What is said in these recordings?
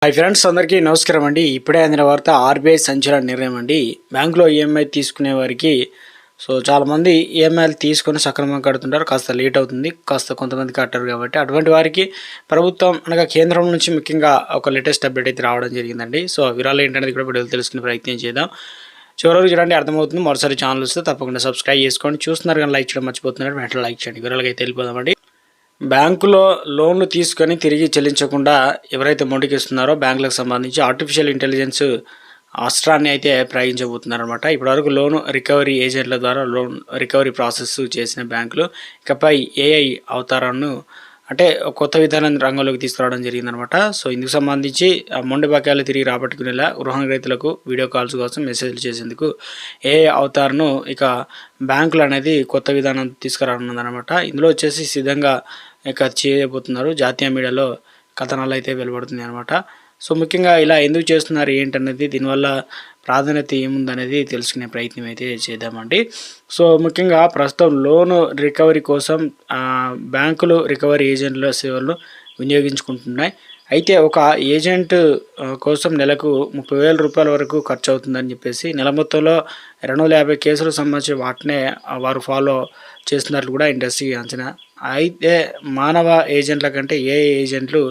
Hi friends, అందరికీ నమస్కారం అండి. ఇప్పుడే అందిన వార్త ఆర్బీఐ సంచలన నిర్ణయం అండి. బ్యాంకులో ఈఎంఐ తీసుకునే వారికి చాలామంది ఈఎంఐలు తీసుకొని సక్రమంగా కడుతుంటారు. కాస్త లేట్ అవుతుంది, కాస్త కొంతమంది కట్టరు. కాబట్టి అటువంటి వారికి ప్రభుత్వం అనగా కేంద్రం నుంచి ముఖ్యంగా ఒక లేటెస్ట్ అప్డేట్ అయితే రావడం జరిగిందండి. ఆ వివరాలు ఏంటనేది కూడా వీడియోలో తెలుసుకునే ప్రయత్నం చేద్దాం. చివరికి చూడండి, అర్థమవుతుంది. మరోసారి ఛానల్ వస్తే తప్పకుండా సబ్స్క్రైబ్ చేసుకోండి. చూస్తున్నారు కానీ లైక్ చేయడం మర్చిపోతున్నారు, వెంటనే లైక్ చేయండి. వివరాలుగా అయితే వెళ్ళిపోదామండి. బ్యాంకులో లోన్లు తీసుకొని తిరిగి చెల్లించకుండా ఎవరైతే మొండికిస్తున్నారో బ్యాంకులకు సంబంధించి ఆర్టిఫిషియల్ ఇంటెలిజెన్స్ అస్త్రాన్ని అయితే ప్రయోగించబోతున్నారనమాట. ఇప్పటివరకు లోన్ రికవరీ ఏజెంట్ల ద్వారా లోన్ రికవరీ ప్రాసెస్ చేసిన బ్యాంకులు ఇకపై ఏఐ అవతారాన్ని అంటే కొత్త విధానాన్ని రంగంలోకి తీసుకురావడం జరిగిందనమాట. ఇందుకు సంబంధించి మొండి బకాయిలు తిరిగి రాబట్టుకునేలా గృహ రైతులకు వీడియో కాల్స్ కోసం మెసేజ్లు చేసేందుకు ఏఐ అవతార్ను ఇక బ్యాంకులు అనేది కొత్త విధానం తీసుకురానున్నదనమాట. ఇందులో వచ్చేసి సిద్ధంగా ఇక చేయబోతున్నారు. జాతీయ మీడియాలో కథనాలు అయితే వెలువడుతుంది అనమాట. ముఖ్యంగా ఇలా ఎందుకు చేస్తున్నారు ఏంటనేది, దీనివల్ల ప్రాధాన్యత ఏముందనేది తెలుసుకునే ప్రయత్నం అయితే చేద్దామండి. ముఖ్యంగా ప్రస్తుతం లోన్ రికవరీ కోసం బ్యాంకులు రికవరీ ఏజెంట్ల సేవలను వినియోగించుకుంటున్నాయి. అయితే ఒక ఏజెంట్ కోసం నెలకు 30,000 రూపాయల వరకు ఖర్చు అవుతుందని చెప్పేసి, నెల మొత్తంలో 250 కేసులకు సంబంధించి వాటినే వారు ఫాలో చేస్తున్నట్లు కూడా ఇండస్ట్రీ అంచనా. అయితే మానవ ఏజెంట్ల కంటే ఏఐ ఏజెంట్లు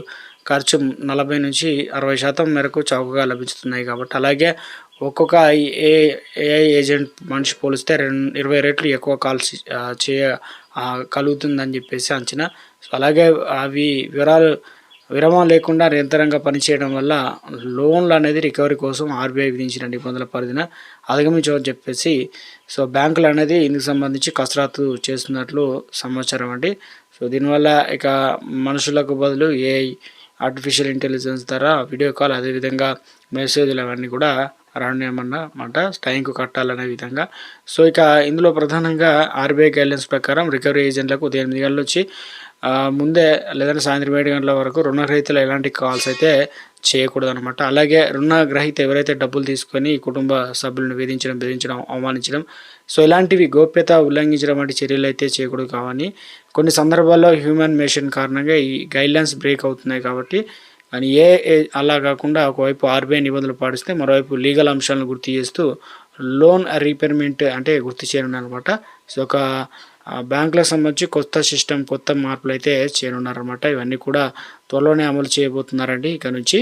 ఖర్చు 40 నుంచి 60% మేరకు చౌకగా లభిస్తున్నాయి. కాబట్టి అలాగే ఒక్కొక్క ఏఐ ఏజెంట్ మనిషి పోలిస్తే 20 రెట్లు ఎక్కువ కాల్స్ కలుగుతుందని చెప్పేసి అంచనా. అలాగే అవి విరామం లేకుండా నిరంతరంగా పనిచేయడం వల్ల లోన్లు అనేది రికవరీ కోసం ఆర్బీఐ విధించిన నిబంధనల పరిధిన అధిగమించవని చెప్పేసి బ్యాంకులు అనేది ఇందుకు సంబంధించి కసరత్తు చేస్తున్నట్లు సమాచారం అండి. దీనివల్ల ఇక మనుషులకు బదులు ఏఐ ఆర్టిఫిషియల్ ఇంటెలిజెన్స్ ద్వారా వీడియో కాల్, అదేవిధంగా మెసేజ్లు అవన్నీ కూడా రానియమన్నమాట, టైంకు కట్టాలనే విధంగా. ఇక ఇందులో ప్రధానంగా ఆర్బీఐ గైడ్లైన్స్ ప్రకారం రికవరీ ఏజెంట్లకు ఉదయం 8 గంటల నుంచి ముందే లేదంటే సాయంత్రం 7 గంటల వరకు రుణగ్రహీతలు ఎలాంటి కాల్స్ అయితే చేయకూడదు అనమాట. అలాగే రుణగ్రహీత ఎవరైతే డబ్బులు తీసుకొని కుటుంబ సభ్యులను వేధించడం, బెదిరించడం, అవమానించడం, ఇలాంటివి గోప్యత ఉల్లంఘించడం వంటి చర్యలు అయితే చేయకూడదు. కావని కొన్ని సందర్భాల్లో హ్యూమన్ మేషన్ కారణంగా ఈ గైడ్లైన్స్ బ్రేక్ అవుతున్నాయి. కాబట్టి కానీ అలా కాకుండా ఒకవైపు ఆర్బీఐ నిబంధనలు పాటిస్తే మరోవైపు లీగల్ అంశాలను గుర్తు చేస్తూ లోన్ రీపేమెంట్ అంటే గుర్తు చేయనున్నారనమాట. ఒక బ్యాంకులకు సంబంధించి కొత్త సిస్టమ్, కొత్త మార్పులు అయితే చేయనున్నారనమాట. ఇవన్నీ కూడా త్వరలోనే అమలు చేయబోతున్నారండి ఇక నుంచి.